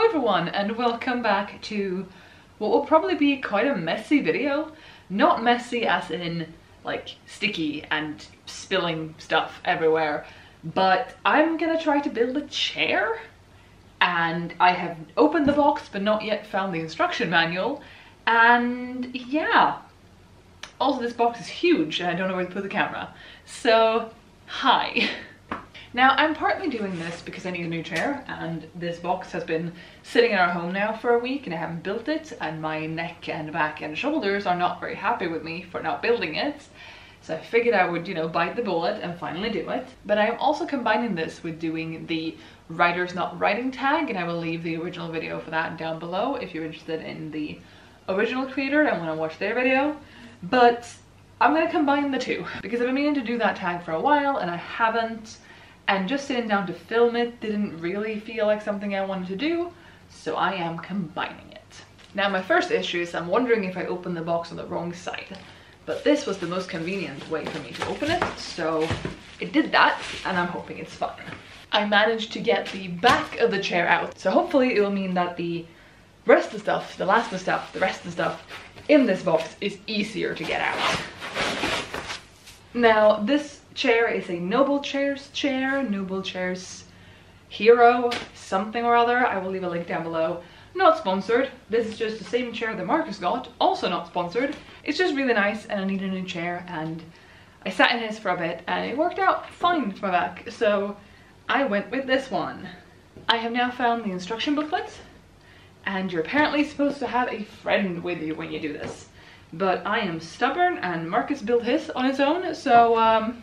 everyone, and welcome back to what will probably be quite a messy video. Not messy as in like sticky and spilling stuff everywhere, but I'm gonna try to build a chair, and I have opened the box but not yet found the instruction manual, and yeah. Also, this box is huge and I don't know where to put the camera, so hi. Now, I'm partly doing this because I need a new chair, and this box has been sitting in our home now for a week and I haven't built it, and my neck and back and shoulders are not very happy with me for not building it. So I figured I would, bite the bullet and finally do it. But I'm also combining this with doing the writers not writing tag, and I will leave the original video for that down below if you're interested in the original creator and want to watch their video. But I'm going to combine the two because I've been meaning to do that tag for a while and I haven't. And just sitting down to film it didn't really feel like something I wanted to do, so I am combining it. Now, my first issue is I'm wondering if I opened the box on the wrong side, but this was the most convenient way for me to open it, so it did that, and I'm hoping it's fine. I managed to get the back of the chair out, so hopefully it will mean that the rest of the stuff, the last of the stuff, the rest of the stuff in this box is easier to get out. Now, this chair is a Noble Chairs chair, Noble Chairs Hero something or other. I will leave a link down below. Not sponsored. This is just the same chair that Marcus got, also not sponsored. It's just really nice and I need a new chair, and I sat in his for a bit and it worked out fine for my back, so I went with this one. I have now found the instruction booklet, and you're apparently supposed to have a friend with you when you do this. But I am stubborn and Marcus built his on his own, so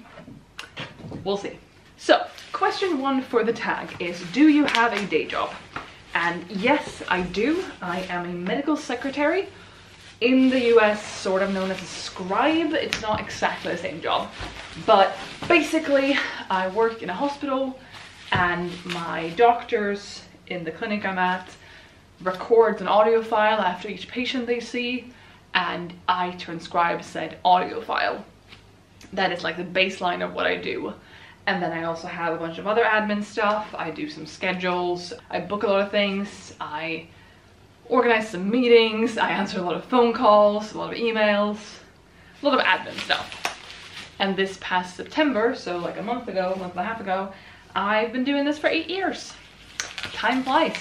we'll see. So, question one for the tag is, do you have a day job? And yes, I do. I am a medical secretary. In the US, sort of known as a scribe. It's not exactly the same job. But basically, I work in a hospital, and my doctors in the clinic I'm at records an audio file after each patient they see, and I transcribe said audio file. That is like the baseline of what I do. And then I also have a bunch of other admin stuff. I do some schedules, I book a lot of things, I organize some meetings, I answer a lot of phone calls, a lot of emails, a lot of admin stuff. And this past September, so like a month and a half ago, I've been doing this for 8 years. Time flies.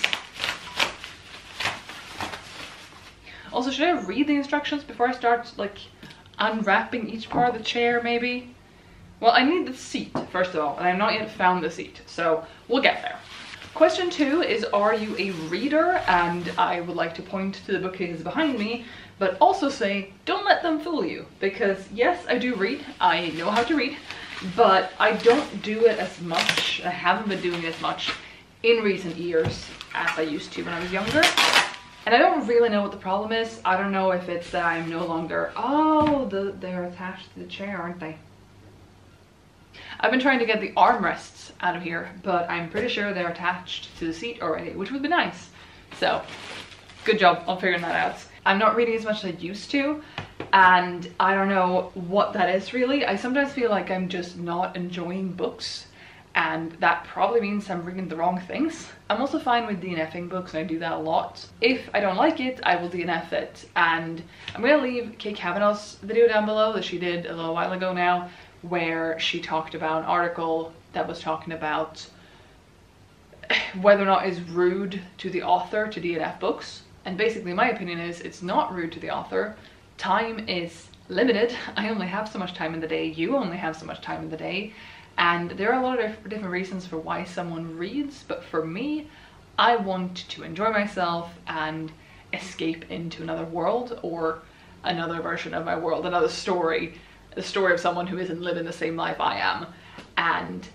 Also, should I read the instructions before I start like unwrapping each part of the chair maybe? Well, I need the seat first of all, and I've not yet found the seat, so we'll get there. Question two is, are you a reader? And I would like to point to the bookcases behind me, but also say, don't let them fool you, because yes, I do read, I know how to read, but I don't do it as much, I haven't been doing it as much in recent years as I used to when I was younger. And I don't really know what the problem is. I don't know if it's that I'm no longer... Oh, they're attached to the chair, aren't they? I've been trying to get the armrests out of here, but I'm pretty sure they're attached to the seat already, which would be nice. So, good job on figuring that out. I'm not reading as much as I used to, and I don't know what that is really. I sometimes feel like I'm just not enjoying books, and that probably means I'm reading the wrong things. I'm also fine with DNFing books, and I do that a lot. If I don't like it, I will DNF it, and I'm gonna leave Kate Kavanaugh's video down below that she did a little while ago now, where she talked about an article that was talking about whether or not it's rude to the author to DNF books. And basically my opinion is it's not rude to the author. Time is limited. I only have so much time in the day, you only have so much time in the day. And there are a lot of different reasons for why someone reads, but for me, I want to enjoy myself and escape into another world, or another version of my world, another story, the story of someone who isn't living the same life I am. And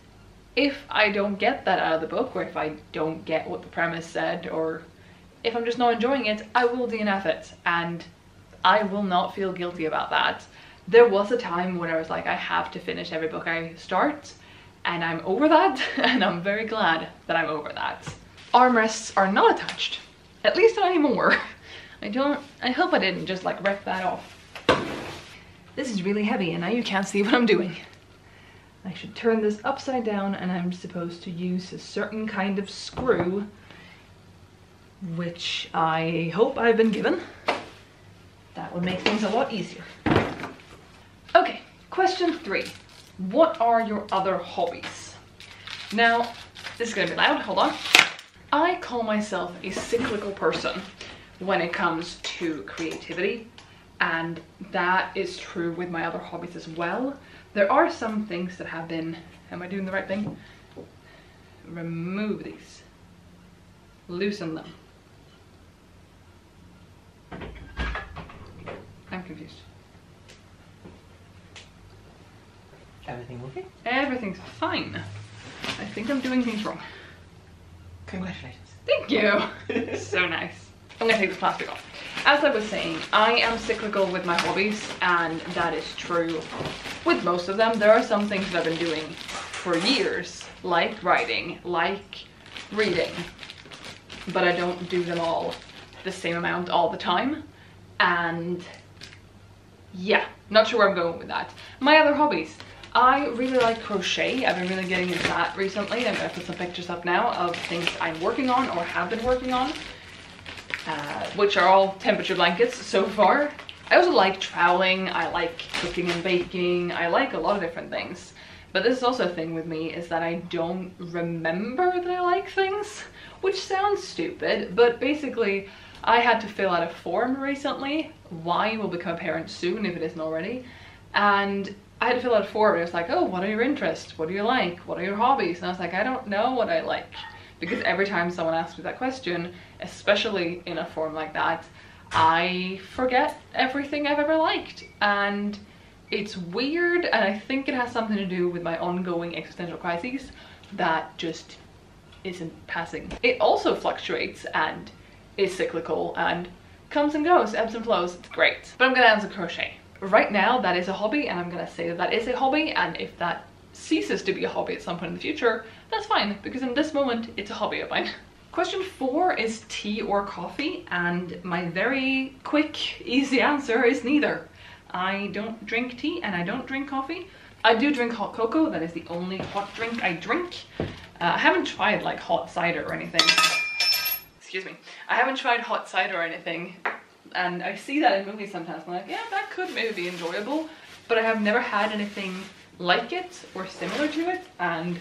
if I don't get that out of the book, or if I don't get what the premise said, or if I'm just not enjoying it, I will DNF it, and I will not feel guilty about that. There was a time when I was like, I have to finish every book I start, and I'm over that, and I'm very glad that I'm over that. Armrests are not attached, at least not anymore. I hope I didn't just like rip that off. This is really heavy, and now you can't see what I'm doing. I should turn this upside down, and I'm supposed to use a certain kind of screw which I hope I've been given. That would make things a lot easier. Okay, question 3. What are your other hobbies? Now, this is gonna be loud, hold on. I call myself a cyclical person when it comes to creativity, and that is true with my other hobbies as well. There are some things that have been, am I doing the right thing? Remove these, loosen them. I'm confused. Everything okay? Everything's fine. I think I'm doing things wrong. Congratulations. Thank you. So nice. I'm gonna take this plastic off. As I was saying, I am cyclical with my hobbies, and that is true with most of them. There are some things that I've been doing for years, like writing, like reading, but I don't do them all the same amount all the time. And yeah, not sure where I'm going with that. My other hobbies. I really like crochet. I've been really getting into that recently. I'm gonna put some pictures up now of things I'm working on or have been working on, which are all temperature blankets so far. I also like traveling. I like cooking and baking. I like a lot of different things. But this is also a thing with me, is that I don't remember that I like things, which sounds stupid, but basically I had to fill out a form recently. Why will become a parent soon if it isn't already. And I had to fill out a form, and it was like, oh, what are your interests? What do you like? What are your hobbies? And I was like, I don't know what I like. Because every time someone asks me that question, especially in a form like that, I forget everything I've ever liked. And it's weird, and I think it has something to do with my ongoing existential crises that just isn't passing. It also fluctuates and is cyclical and comes and goes, ebbs and flows. It's great. But I'm gonna answer crochet. Right now, that is a hobby, and I'm gonna say that that is a hobby, and if that ceases to be a hobby at some point in the future, that's fine, because in this moment, it's a hobby of mine. Question 4 is tea or coffee, and my very quick, easy answer is neither. I don't drink tea and I don't drink coffee. I do drink hot cocoa. That is the only hot drink I drink. I haven't tried like hot cider or anything. Excuse me. I haven't tried hot cider or anything, and I see that in movies sometimes. I'm like, yeah, that could maybe be enjoyable, but I have never had anything like it or similar to it, and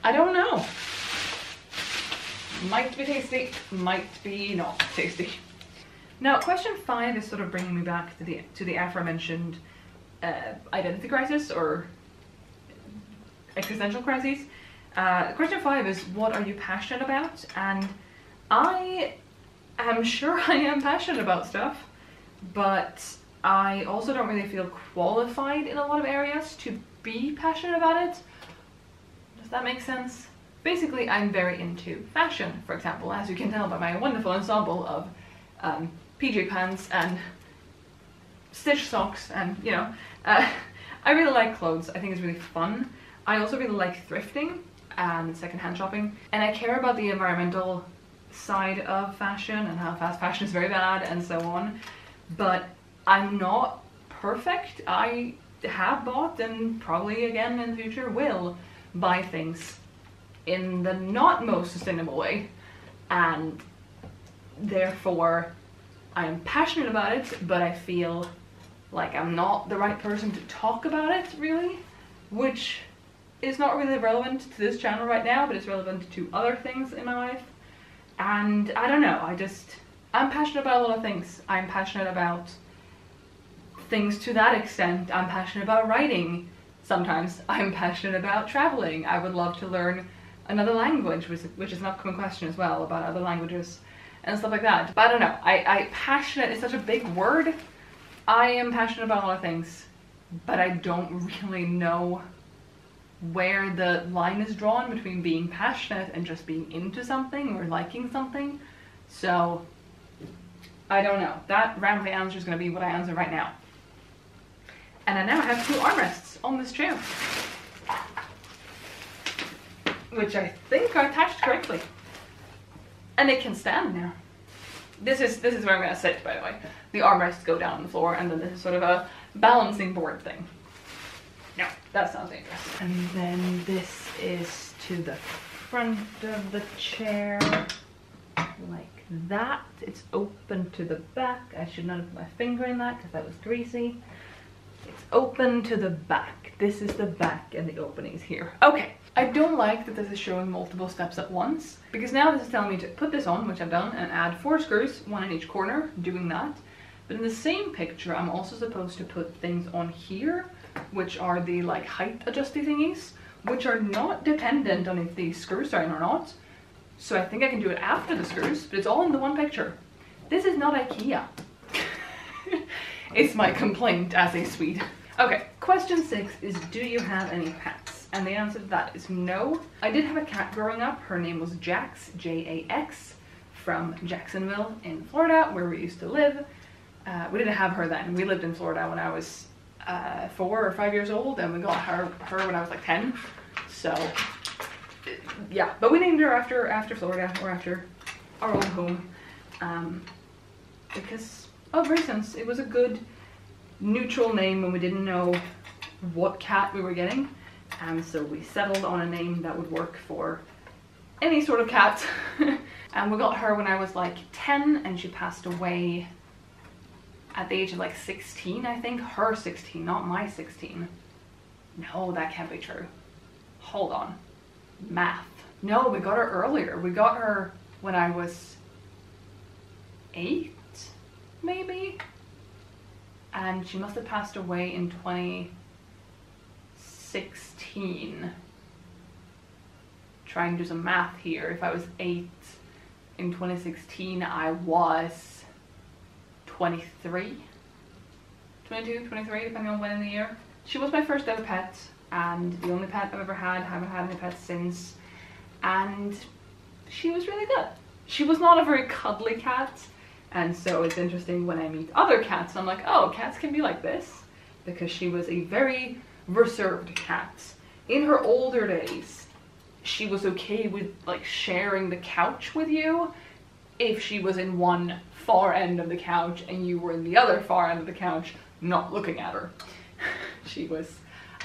I don't know. Might be tasty, might be not tasty. Now, question 5 is sort of bringing me back to the aforementioned identity crisis or existential crises. Question 5 is, what are you passionate about? And I am sure I am passionate about stuff, but I also don't really feel qualified in a lot of areas to be passionate about it. Does that make sense? Basically, I'm very into fashion, for example, as you can tell by my wonderful ensemble of PJ pants and stitch socks, and you know, I really like clothes. I think it's really fun. I also really like thrifting and secondhand shopping, and I care about the environmental side of fashion and how fast fashion is very bad and so on, but I'm not perfect. I have bought, and probably again in the future will buy things in the not most sustainable way, and therefore I am passionate about it, but I feel like I'm not the right person to talk about it really, which is not really relevant to this channel right now, but it's relevant to other things in my life. And I don't know, I'm passionate about a lot of things. I'm passionate about things to that extent. I'm passionate about writing sometimes. I'm passionate about traveling. I would love to learn another language, which is an upcoming question as well, about other languages and stuff like that. But I don't know, passionate is such a big word. I am passionate about a lot of things, but I don't really know where the line is drawn between being passionate and just being into something or liking something. So I don't know. That rambling answer is going to be what I answer right now. And I now have 2 armrests on this chair, which I think are attached correctly, and it can stand now. This is where I'm going to sit, by the way. The armrests go down on the floor, and then this is sort of a balancing board thing. No, that sounds dangerous. And then this is to the front of the chair. like that. It's open to the back. I should not have put my finger in that because that was greasy. It's open to the back. This is the back and the opening is here. Okay, I don't like that this is showing multiple steps at once, because now this is telling me to put this on, which I've done, and add 4 screws, 1 in each corner, doing that. But in the same picture, I'm also supposed to put things on here, which are the like height adjusting thingies, which are not dependent on if the screws are in or not. So I think I can do it after the screws, but it's all in the one picture. This is not IKEA. It's my complaint as a Swede. Okay, question 6 is, do you have any pets? And the answer to that is no. I did have a cat growing up. Her name was Jax, J-A-X, from Jacksonville in Florida, where we used to live. We didn't have her then. We lived in Florida when I was 4 or 5 years old, and we got her when I was like 10. So yeah, but we named her after Florida, or after our old home, because of reasons. It was a good neutral name when we didn't know what cat we were getting, and so we settled on a name that would work for any sort of cat. And we got her when I was like 10, and she passed away at the age of like 16, I think. Her 16, not my 16. No, that can't be true. Hold on. Math. No, we got her earlier. We got her when I was 8, maybe? And she must have passed away in 2016. Trying to do some math here. If I was 8 in 2016, I was 23? 22, 23, depending on when in the year. She was my first ever pet, and the only pet I've ever had. Haven't had any pets since. And she was really good. She was not a very cuddly cat, and so it's interesting when I meet other cats, and I'm like, oh, cats can be like this, because she was a very reserved cat. In her older days, she was okay with like sharing the couch with you if she was in one far end of the couch and you were in the other far end of the couch not looking at her. She was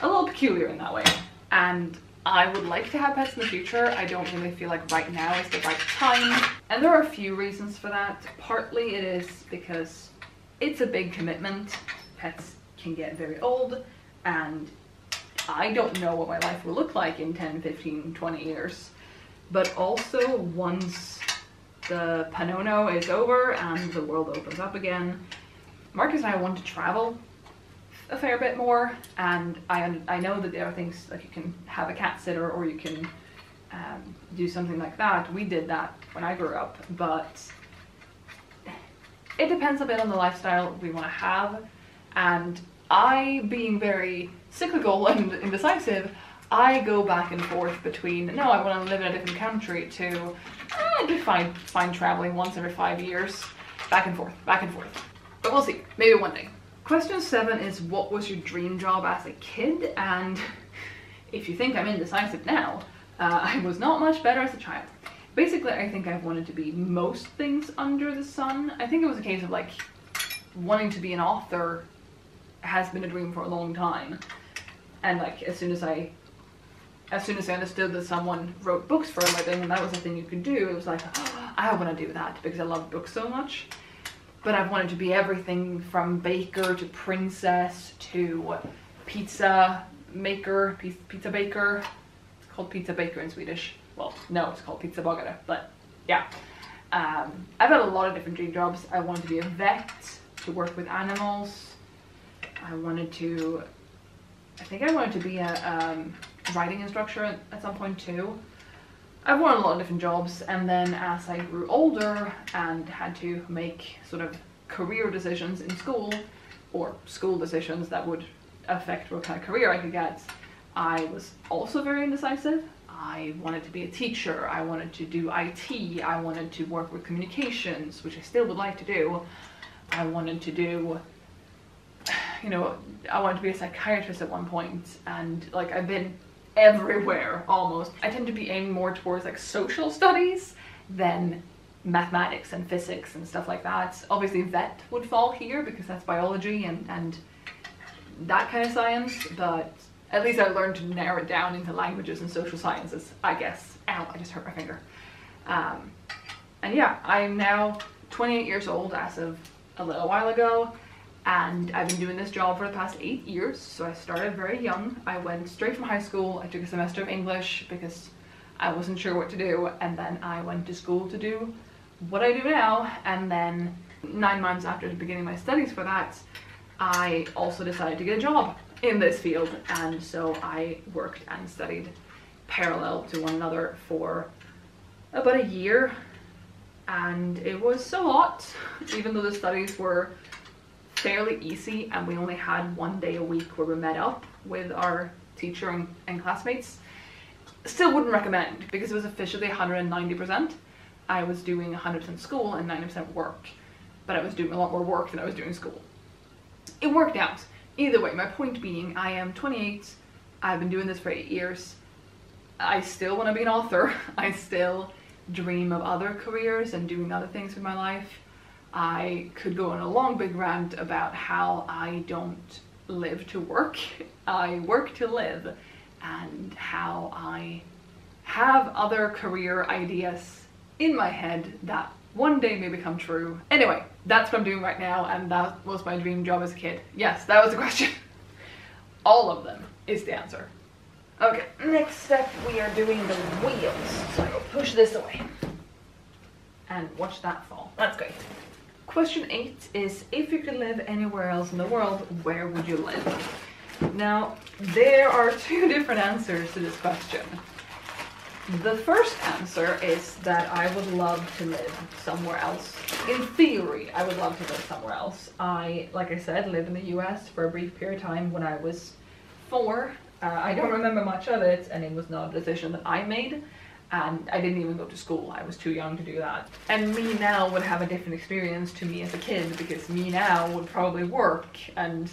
a little peculiar in that way, and I would like to have pets in the future. I don't really feel like right now is the right time, and there are a few reasons for that. Partly it is because it's a big commitment. Pets can get very old, and I don't know what my life will look like in 10, 15, 20 years. But also, once the Panono is over and the world opens up again, Marcus and I want to travel a fair bit more, and I know that there are things like you can have a cat sitter, or you can do something like that. We did that when I grew up, but it depends a bit on the lifestyle we want to have. And I, being very cyclical and indecisive, I go back and forth between, no, I want to live in a different country, to I'd be fine traveling once every 5 years, back and forth, but we'll see, maybe one day. Question 7 is, what was your dream job as a kid? And if you think I'm indecisive now, I was not much better as a child. Basically, I think I've wanted to be most things under the sun. I think it was a case of like wanting to be an author has been a dream for a long time, and like as soon as I understood that someone wrote books for a living and that was a thing you could do, it was like, oh, I want to do that because I love books so much. But I've wanted to be everything from baker to princess to pizza maker, pizza baker. It's called pizza baker in Swedish. Well, no, it's called pizza bagare, but yeah. I've had a lot of different dream jobs. I wanted to be a vet, to work with animals. I think I wanted to be a writing instructor at some point too. I've worn a lot of different jobs, and then as I grew older and had to make sort of career decisions in school, or school decisions that would affect what kind of career I could get, I was also very indecisive. I wanted to be a teacher, I wanted to do IT, I wanted to work with communications, which I still would like to do. I wanted to do, you know, I wanted to be a psychiatrist at one point, and like I've been everywhere almost. I tend to be aiming more towards like social studies than mathematics and physics and stuff like that. Obviously vet would fall here because that's biology and that kind of science, but at least I learned to narrow it down into languages and social sciences, I guess. Ow, I just hurt my finger. And yeah, I'm now 28 years old as of a little while ago, and I've been doing this job for the past 8 years. So I started very young. I went straight from high school. I took a semester of English because I wasn't sure what to do, and then I went to school to do what I do now. And then 9 months after beginning my studies for that, I also decided to get a job in this field, and so I worked and studied parallel to one another for about a year, and it was a lot. Even though the studies were fairly easy and we only had 1 day a week where we met up with our teacher and classmates, still wouldn't recommend, because it was officially 190%. I was doing 100% school and 90% work, but I was doing a lot more work than I was doing school. It worked out. Either way, my point being, I am 28, I've been doing this for 8 years, I still want to be an author, I still dream of other careers and doing other things with my life. I could go on a long big rant about how I don't live to work, I work to live, and how I have other career ideas in my head that one day may become true. Anyway, that's what I'm doing right now, and that was my dream job as a kid. Yes, that was the question. All of them is the answer. Okay, next step, we are doing the wheels. So I will push this away and watch that fall. That's great. Question 8 is, if you could live anywhere else in the world, where would you live? Now, there are 2 different answers to this question. The first answer is that I would love to live somewhere else. In theory, I would love to live somewhere else. Like I said, lived in the US for a brief period of time when I was 4. I don't remember much of it, and it was not a decision that I made. And I didn't even go to school. I was too young to do that. And me now would have a different experience to me as a kid, because me now would probably work and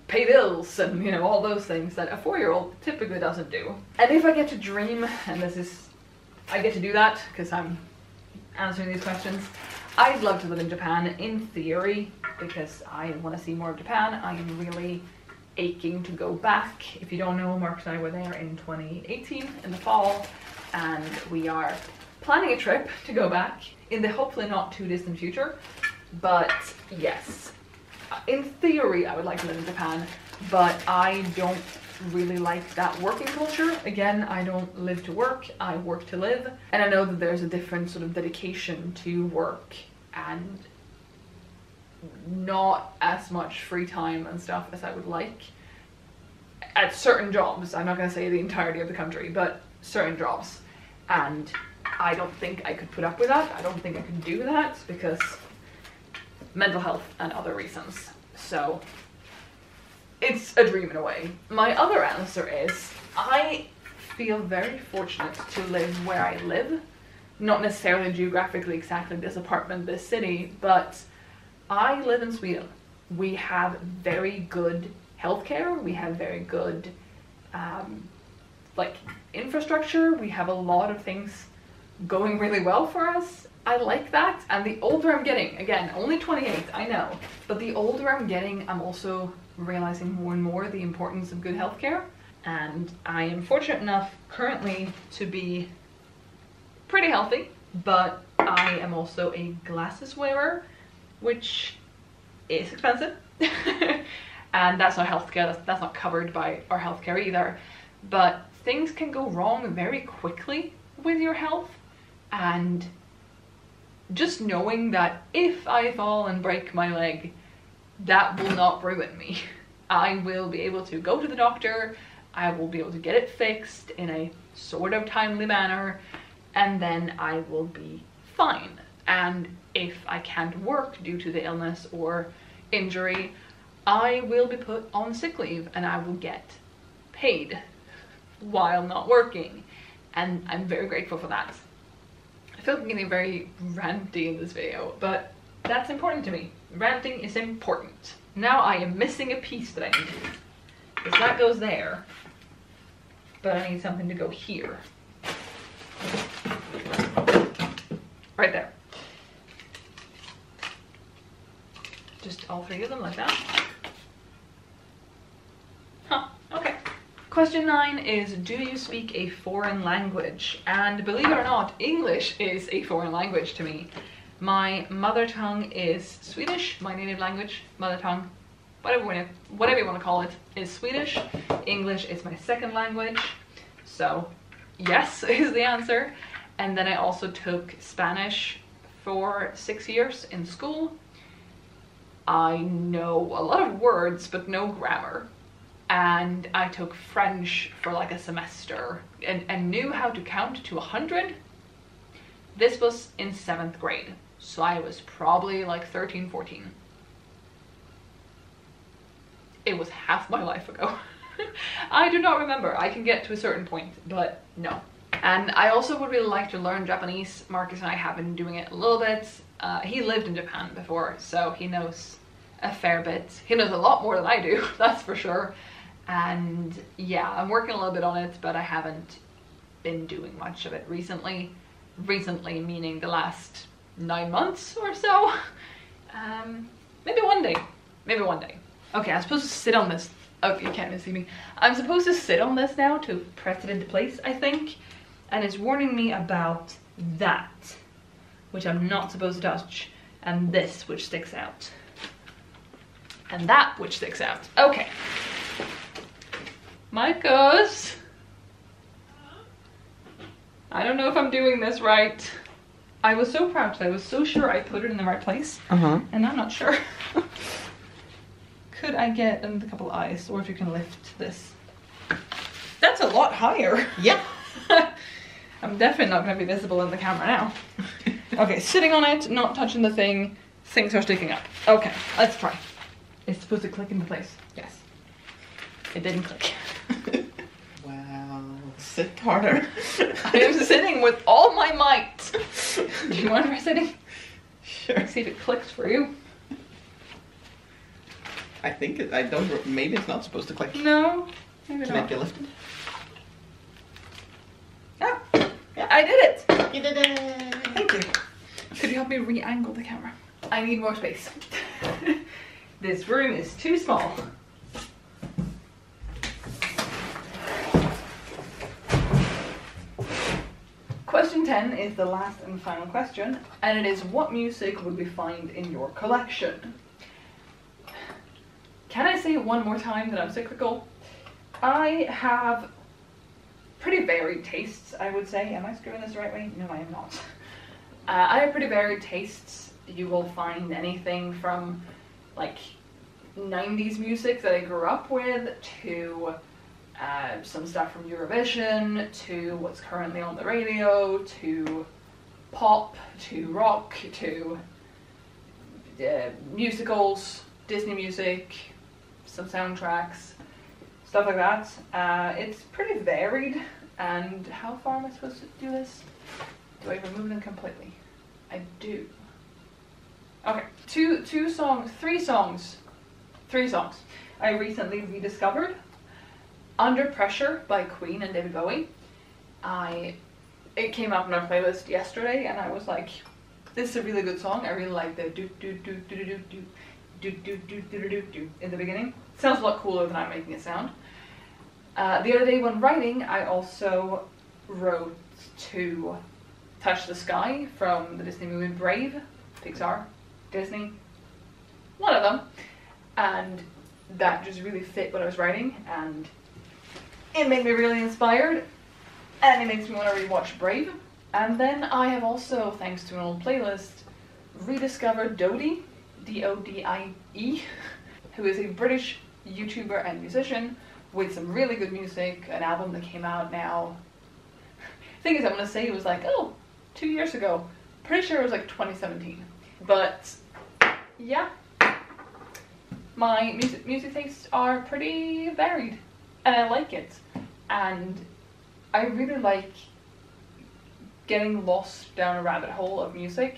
pay bills and, you know, all those things that a 4-year-old typically doesn't do. And if I get to dream, and I get to do that because I'm answering these questions, I'd love to live in Japan in theory, because I want to see more of Japan. I am really aching to go back. If you don't know, Mark and I were there in 2018 in the fall, and we are planning a trip to go back in the hopefully not too distant future. But yes, in theory I would like to live in Japan, but I don't really like that working culture. Again, I don't live to work, I work to live. And I know that there's a different sort of dedication to work and not as much free time and stuff as I would like at certain jobs. I'm not going to say the entirety of the country, but certain jobs. And I don't think I could put up with that. I don't think I could do that because mental health and other reasons. So it's a dream in a way. My other answer is, I feel very fortunate to live where I live. Not necessarily geographically exactly this apartment, this city, but I live in Sweden. We have very good healthcare. We have very good infrastructure. We have a lot of things going really well for us. I like that, and the older I'm getting, again, only 28, I know, but the older I'm getting, I'm also realizing more and more the importance of good healthcare. And I am fortunate enough currently to be pretty healthy, but I am also a glasses wearer, which is expensive. And that's not healthcare, that's not covered by our healthcare either. But things can go wrong very quickly with your health, and just knowing that if I fall and break my leg, that will not ruin me. I will be able to go to the doctor, I will be able to get it fixed in a sort of timely manner, and then I will be fine. And if I can't work due to the illness or injury, I will be put on sick leave and I will get paid while not working. And I'm very grateful for that. I feel like I'm getting very ranty in this video, but that's important to me. Ranting is important. Now I am missing a piece that I need, because that goes there, but I need something to go here. Right there. Just all 3 of them like that. Huh, okay, Question 9 is, do you speak a foreign language? And believe it or not, English is a foreign language to me. My mother tongue is Swedish. My native language, mother tongue, whatever you want to call it, is Swedish. English is my second language. So yes is the answer. And then I also took Spanish for 6 years in school. I know a lot of words, but no grammar. And I took French for like a semester and knew how to count to 100. This was in 7th grade, so I was probably like 13, 14. It was half my life ago. I do not remember. I can get to a certain point, but no. And I also would really like to learn Japanese. Marcus and I have been doing it a little bit. He lived in Japan before, so he knows a fair bit. He knows a lot more than I do, that's for sure. And yeah, I'm working a little bit on it, but I haven't been doing much of it recently. Recently meaning the last 9 months or so. Maybe one day. Maybe one day. Okay, I'm supposed to sit on this. Oh, you can't even see me. I'm supposed to sit on this now to press it into place, I think. And it's warning me about that, which I'm not supposed to touch, and this, which sticks out. And that, which sticks out. Okay. Marcus! I don't know if I'm doing this right. I was so proud because I was so sure I put it in the right place. And I'm not sure. Could I get a couple eyes, or if you can lift this? That's a lot higher. Yep. I'm definitely not going to be visible in the camera now. Okay, sitting on it, not touching the thing, things are sticking up. Okay, let's try. It's supposed to click into place. Yes. It didn't click. Wow. Sit harder. I am sitting with all my might. Do you want to try sitting? Sure. Let's see if it clicks for you. I think I don't. Maybe it's not supposed to click. No, maybe Can not. it be lifted? Ah, yeah, I did it. You did it. Thank you. Could you help me re-angle the camera? I need more space. This room is too small. Question 10 is the last and final question, and it is, what music would we find in your collection? Can I say it one more time that I'm cyclical? I have pretty varied tastes, I would say. Am I screwing this the right way? No, I am not. I have pretty varied tastes. You will find anything from like 90s music that I grew up with to some stuff from Eurovision to what's currently on the radio to pop to rock to musicals, Disney music, some soundtracks, stuff like that. It's pretty varied. And how far am I supposed to do this? Do I remove them completely? I do. Okay, three songs I recently rediscovered. Under Pressure by Queen and David Bowie. It came up on our playlist yesterday and I was like, this is a really good song. I really like the do do do do do do do do do do do do in the beginning. It sounds a lot cooler than I'm making it sound. The other day when writing, I also wrote to Touch the Sky from the Disney movie Brave, Pixar, Disney, one of them, and that just really fit what I was writing, and it made me really inspired, and it makes me want to rewatch Brave. And then I have also, thanks to an old playlist, rediscovered Dodie, D-O-D-I-E, who is a British YouTuber and musician with some really good music, an album that came out now. Thing is, I'm gonna say it was like, 2 years ago. Pretty sure it was like 2017. But yeah, my music tastes are pretty varied, and I like it. And I really like getting lost down a rabbit hole of music,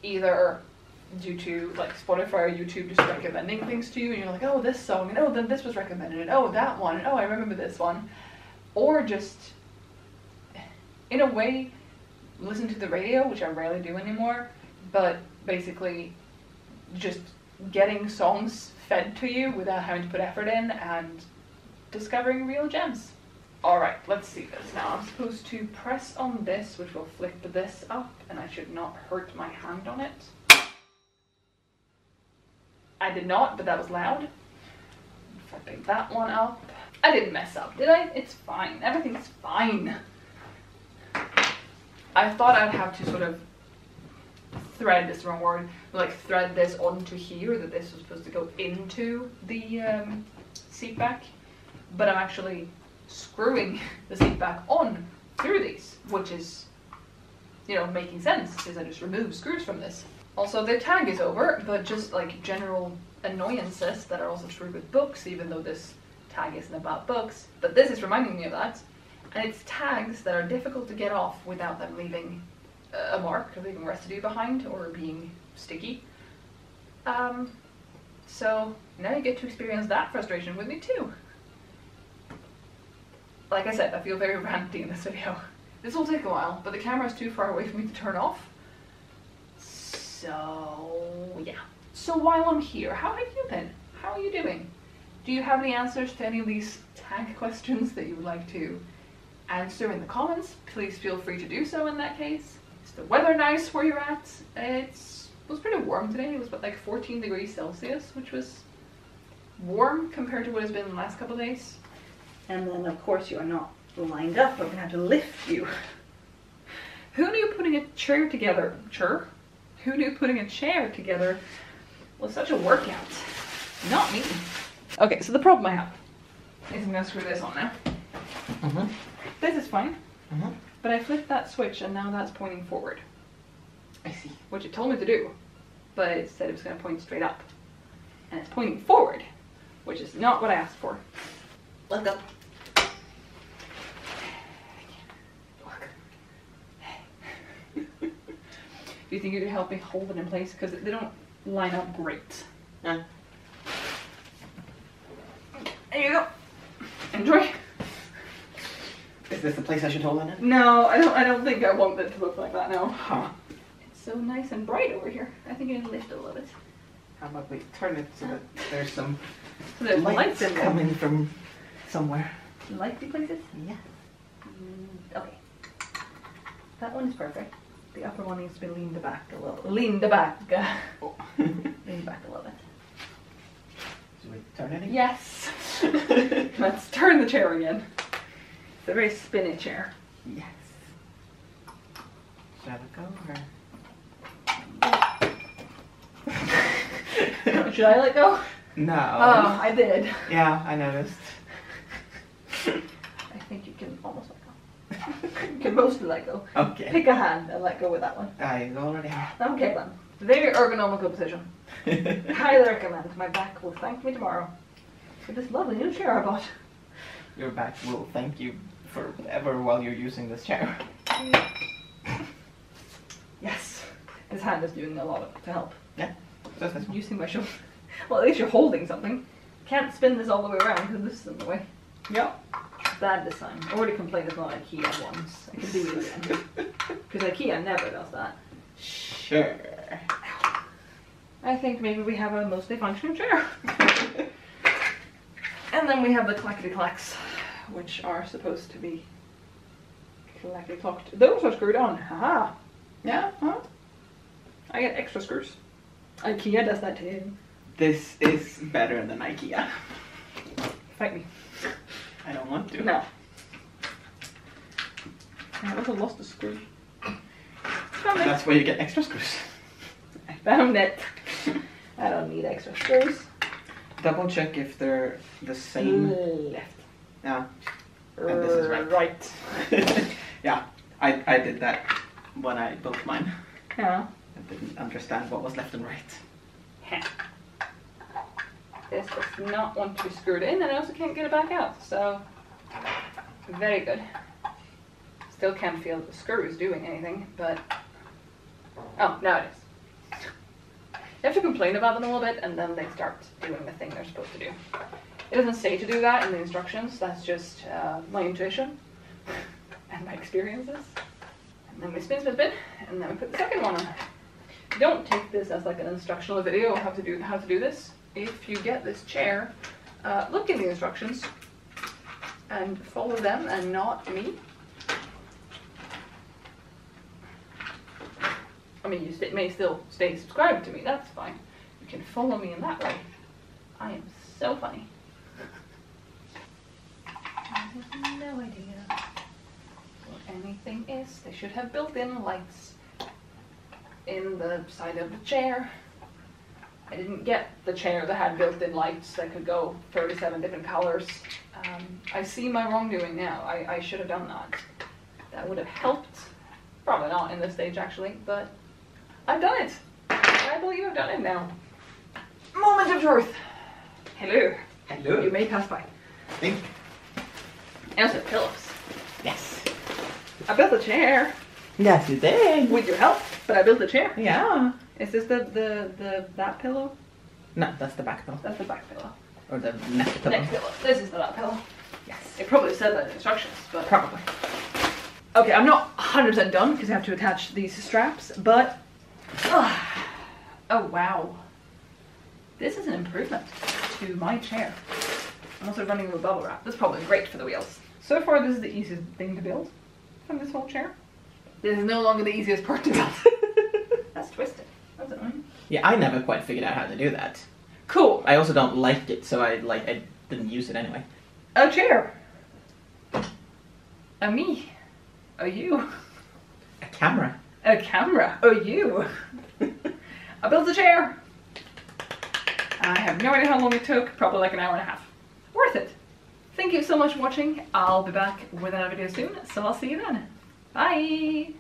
either due to like Spotify or YouTube just recommending things to you, and you're like, oh, this song, and oh, then this was recommended, and oh, that one, and oh, I remember this one. Or just, in a way, listen to the radio, which I rarely do anymore, but basically just getting songs fed to you without having to put effort in and discovering real gems. Alright, let's see this now. I'm supposed to press on this, which will flip this up, and I should not hurt my hand on it. I did not, but that was loud. Flipping that one up. I didn't mess up, did I? It's fine. Everything's fine. I thought I'd have to sort of thread, is the wrong word, like thread this onto here, that this was supposed to go into the seat back, but I'm actually screwing the seat back on through these, which is, you know, making sense because I just removed screws from this. Also, the tag is over, but just like general annoyances that are also true with books, even though this tag isn't about books, but this is reminding me of that. And it's tags that are difficult to get off without them leaving a mark or leaving residue behind or being sticky. So now you get to experience that frustration with me too. Like I said, I feel very ranty in this video. This will take a while, but the camera is too far away for me to turn off. So yeah. So while I'm here, how have you been? How are you doing? Do you have any answers to any of these tag questions that you would like to answer in the comments? Please feel free to do so in that case. Is the weather nice where you're at? It was pretty warm today. It was like 14 degrees Celsius, which was warm compared to what it's been the last couple of days. And then of course you are not lined up. I'm gonna have to lift you. Who knew putting a chair together, Who knew putting a chair together was such a workout? Not me. Okay, so the problem I have is I'm gonna screw this on now. This is fine, but I flipped that switch and now that's pointing forward. I see. Which it told me to do, but it said it was gonna point straight up. And it's pointing forward, which is not what I asked for. Let's go. Do you think you could help me hold it in place? Because they don't line up great. Yeah. There you go. Enjoy. Is this the place I should hold it in? No, I don't think I want it to look like that now. Huh. It's so nice and bright over here. I think I need to lift it a little bit. How about we turn it so that there's some So there's lights in there. coming from somewhere. Lighty places? Yeah. Okay. That one is perfect. The upper one needs to be leaned back a little. Leaned back. Oh. Leaned back a little bit. Should we turn it again? Yes. Let's turn the chair again. It's a very spinny chair. Yes. Should I let go or? Should I let go? No. Oh, I did. Yeah, I noticed. I think you can almost let go. You can mostly let go. Okay. Pick a hand and let go with that one. I already have. Okay then. Very ergonomical position. Highly recommend. My back will thank me tomorrow for this lovely new chair I bought. Your back will thank you forever while you're using this chair. Yes. This hand is doing a lot to help. Yeah. Just this one. Using my shoulder. Well, at least you're holding something. Can't spin this all the way around because this is in the way. Yep. Bad design. I already complained about IKEA once. I can do it again. Because IKEA never does that. Sure. I think maybe we have a mostly functioning chair. And then we have the clackety-clacks, which are supposed to be clackety-clocked. Those are screwed on. Haha. Yeah, huh? I get extra screws. IKEA does that too. This is better than IKEA. Fight me. I don't want to. No. I also lost a screw. Found it. That's where you get extra screws. I found it. I don't need extra screws. Double check if they're the same. Left. Yeah. And this is right. Right. Yeah, I did that when I built mine. Yeah. I didn't understand what was left and right. This does not want to be screwed in, and I also can't get it back out, so very good. Still can't feel the screws doing anything, but oh, now it is. You have to complain about them a little bit, and then they start doing the thing they're supposed to do. It doesn't say to do that in the instructions, that's just my intuition and my experiences. And then we spin, and then we put the second one on. Don't take this as like an instructional video on how to do this. If you get this chair, look in the instructions and follow them and not me. I mean, you may still stay subscribed to me, that's fine. You can follow me in that way. I am so funny. I have no idea what anything is. They should have built-in lights in the side of the chair. I didn't get the chair that had built-in lights that could go 37 different colors. I see my wrongdoing now. I should have done that. That would have helped. Probably not in this stage actually, but I've done it. I believe I've done it now. Moment of truth. Hello. Hello. You may pass by. Thank you. I also have pillows. Yes. I built a chair. Yes, you did. With your help, but I built a chair. Yeah. Is this that pillow? No, that's the back pillow. That's the back pillow. Or the neck pillow. Next pillow. This is the that pillow. Yes. It probably said that in the instructions, but... Probably. Okay, I'm not 100% done because I have to attach these straps, but... oh wow. This is an improvement to my chair. I'm also running with bubble wrap. That's probably great for the wheels. So far this is the easiest thing to build from this whole chair. This is no longer the easiest part to build. That's twisted. That's annoying. Yeah, I never quite figured out how to do that. Cool. I also don't like it, so I didn't use it anyway. A chair. A me. A you. A camera. A camera. A you. I built a chair. I have no idea how long it took. Probably like an hour and a half. Worth it. Thank you so much for watching. I'll be back with another video soon, so I'll see you then. Bye!